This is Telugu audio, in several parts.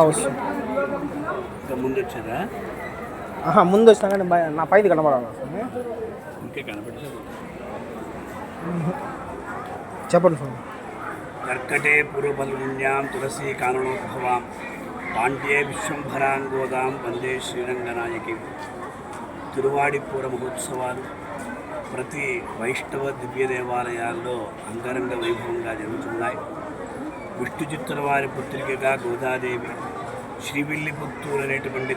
వస్తుంది. ఇంకా ముందు వచ్చారా? ముందు వచ్చినా కానీ నా పైది కనబడాలి. ఇంకే కనపడలేదు. చెప్పండి స్వామి. కర్కటే పూర్వఫల్గుణ్యాం తులసీ కాననోద్భవాం పాండ్యే విశ్వంభరాంగోదాం వందే శ్రీరంగనాయకి. తిరువాడిపూర మహోత్సవాలు ప్రతి వైష్ణవ దివ్య దేవాలయాల్లో అంగరంగ వైభవంగా జరుగుతున్నాయి. విష్ణు చిత్తుల వారి పుత్రికగా గోదాదేవి శ్రీవిల్లిపుత్తూరు అనేటువంటి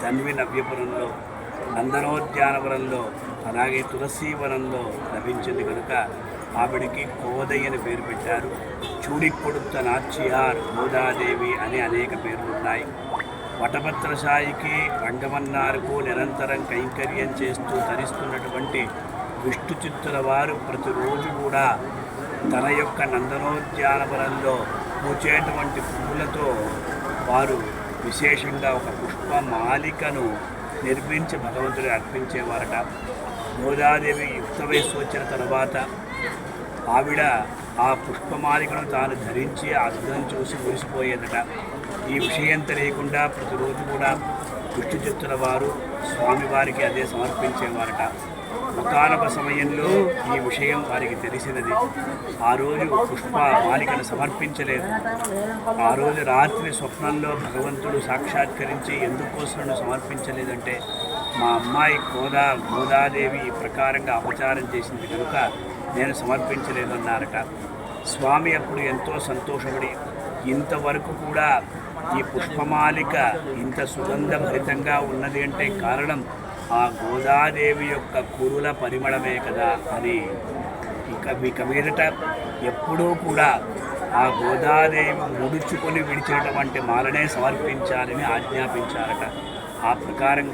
ధన్వి నవ్యపురంలో, నందనోద్యానవనంలో, అలాగే తులసీవనంలో లభించింది కనుక ఆవిడికి కోదయ్య అని పేరు పెట్టారు. చూడికొడుత నాచ్యార్ గోదాదేవి అనే అనేక పేర్లు ఉన్నాయి. వటభద్రసాయికి రంగమన్నారుకు నిరంతరం కైంకర్యం చేస్తూ తరిస్తున్నటువంటి విష్ణు చిత్తుల వారు ప్రతిరోజు కూడా తన యొక్క నందనోద్యానవనంలో పూచేటువంటి పువ్వులతో వారు విశేషంగా ఒక పుష్పమాలికను నిర్మించి భగవంతుడికి అర్పించేవారట. గోదాదేవి యుక్త వయస్సు వచ్చిన తర్వాత ఆవిడ ఆ పుష్పమాలికను తాను ధరించి ఆ అద్దం చూసి మురిసిపోయేదట. ఈ విషయం తెలియకుండా ప్రతిరోజు కూడా విష్ణు చిత్తుల వారు స్వామివారికి అదే సమర్పించేవారట. ఒకానొక సమయంలో ఈ విషయం వారికి తెలిసినది. ఆ రోజు పుష్పమాలికను సమర్పించలేదు. ఆ రోజు రాత్రి స్వప్నంలో భగవంతుడు సాక్షాత్కరించి ఎందుకోసం సమర్పించలేదంటే, మా అమ్మాయి గోదాదేవి ఈ ప్రకారంగా అపచారం చేసింది కనుక నేను సమర్పించలేదన్నారట. స్వామి అప్పుడు ఎంతో సంతోషపడి, ఇంతవరకు కూడా ఈ పుష్పమాలిక ఇంత సుగంధభరితంగా ఉన్నది అంటే కారణం ఆ గోదాదేవి యొక్క కురుల పరిమళమే కదా అని ఇక మీదట ఎప్పుడూ కూడా ఆ గోదాదేవి ముడుచుకొని విడిచినటువంటి మాలనే సమర్పించాలని ఆజ్ఞాపించారట. ఆ ప్రకారంగా